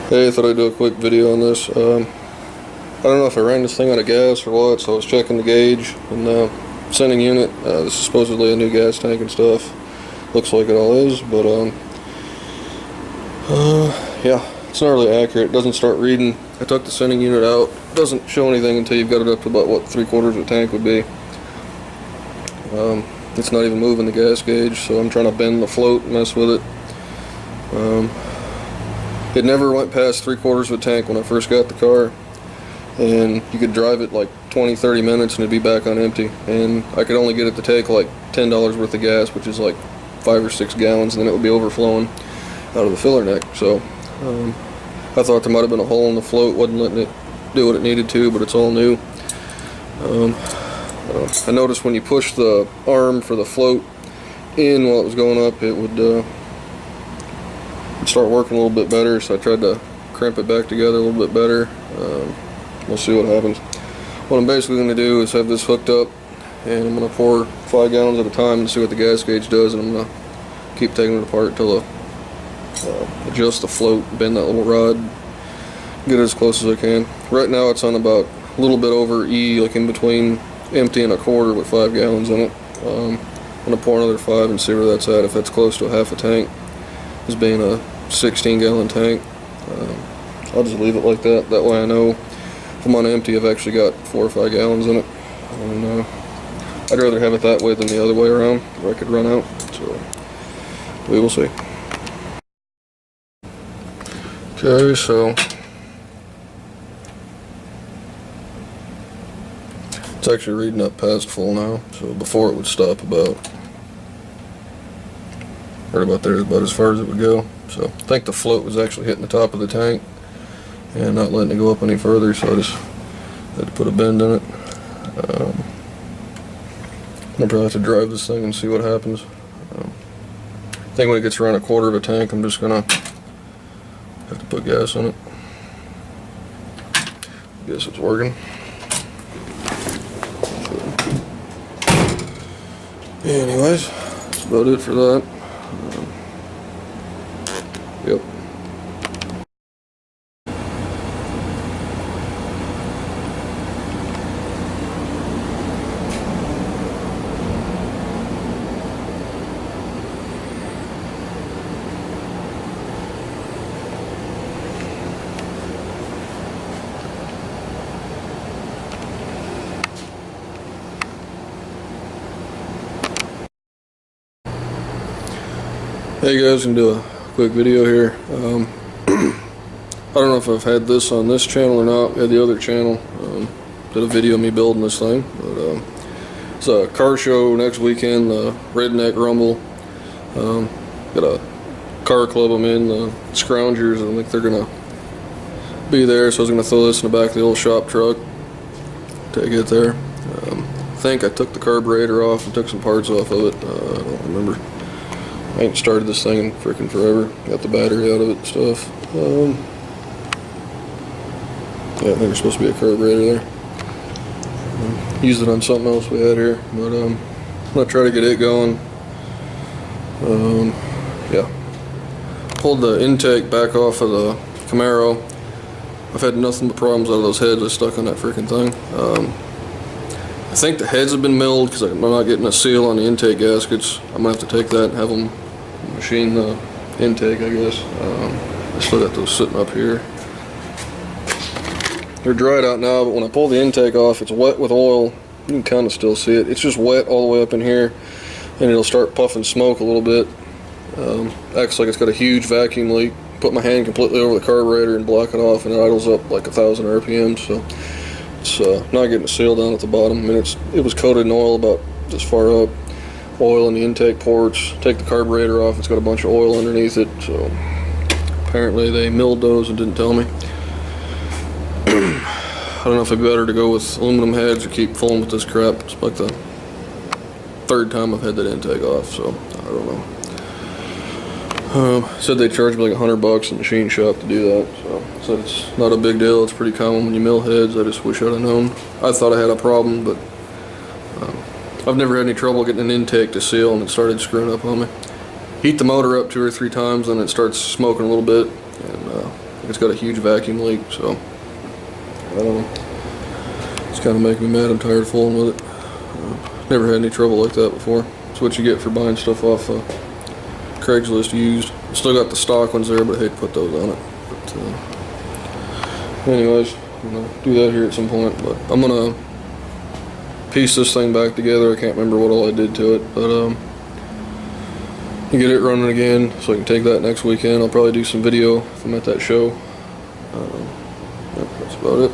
Hey, I thought I'd do a quick video on this. I don't know if I ran this thing out of gas or what, so I was checking the gauge and sending unit. This is supposedly a new gas tank and stuff. Looks like it all is, but yeah, it's not really accurate. It doesn't start reading. I took the sending unit out. It doesn't show anything until you've got it up to about what 3/4 of a tank would be. It's not even moving the gas gauge, so I'm trying to bend the float and mess with it. It never went past 3/4 of a tank when I first got the car, and you could drive it like 20-30 minutes and it'd be back on empty, and I could only get it to take like $10 worth of gas, which is like 5 or 6 gallons, and then it would be overflowing out of the filler neck. So I thought there might have been a hole in the float, wasn't letting it do what it needed to, but it's all new. I noticed when you push the arm for the float in while it was going up, it would start working a little bit better, so I tried to crimp it back together a little bit better. We'll see what happens. What I'm basically going to do is have this hooked up, and I'm going to pour 5 gallons at a time and see what the gas gauge does, and I'm going to keep taking it apart until I adjust the float, bend that little rod, get it as close as I can. Right now it's on about a little bit over E, like in between empty and a quarter with 5 gallons in it. I'm going to pour another 5 and see where that's at. If that's close to a half a tank, this being a 16-gallon tank, I'll just leave it like that. That way I know if I'm on empty, I've actually got 4 or 5 gallons in it. And I'd rather have it that way than the other way around, where I could run out. So we will see. Okay, so it's actually reading up past full now. So before it would stop about there, about as far as it would go. So I think the float was actually hitting the top of the tank and not letting it go up any further, so I just had to put a bend in it. I'll probably have to drive this thing and see what happens. I think when it gets around a quarter of a tank, I'm just gonna have to put gas in it. Guess it's working. Anyways, that's about it for that. Yep. Hey guys, I'm gonna do a quick video here. I don't know if I've had this on this channel or not. I had the other channel, did a video of me building this thing, but it's a car show next weekend, the Redneck Ramble. Got a car club I'm in, the Scroungers. I think they're gonna be there, so I was gonna throw this in the back of the old shop truck, take it there. I think I took the carburetor off and took some parts off of it. I don't remember. I ain't started this thing in frickin' forever. Got the battery out of it and stuff. Yeah, I think there's supposed to be a carburetor there. Used it on something else we had here, but I'm gonna try to get it going. Yeah. Pulled the intake back off of the Camaro. I've had nothing but problems out of those heads I stuck on that frickin' thing. I think the heads have been milled because I'm not getting a seal on the intake gaskets. I'm gonna have to take that and have them machine the intake, I guess. I still got those sitting up here. They're dried out now, but when I pull the intake off, it's wet with oil. You can kind of still see it. It's just wet all the way up in here, and it'll start puffing smoke a little bit. Acts like it's got a huge vacuum leak. Put my hand completely over the carburetor and block it off, and it idles up like 1,000 RPM. So it's not getting a seal down at the bottom. I mean, it was coated in oil about this far up. Oil in the intake ports. Take the carburetor off, it's got a bunch of oil underneath it, so apparently they milled those and didn't tell me. I don't know if it'd be better to go with aluminum heads or keep fooling with this crap. It's like the 3rd time I've had that intake off, so I don't know. Said they charged me like $100 in the machine shop to do that, so said it's not a big deal. It's pretty common when you mill heads. I just wish I'd have known. I thought I had a problem, but I've never had any trouble getting an intake to seal, and it started screwing up on me. Heat the motor up 2 or 3 times, and it starts smoking a little bit, and it's got a huge vacuum leak, so it's kind of making me mad. I'm tired of fooling with it. Never had any trouble like that before. That's what you get for buying stuff off Craigslist used. Still got the stock ones there, but I hate to put those on it. But anyways, I'm gonna do that here at some point. But I'm gonna piece this thing back together. I can't remember what all I did to it, but get it running again so I can take that next weekend. I'll probably do some video if I'm at that show. That's about it.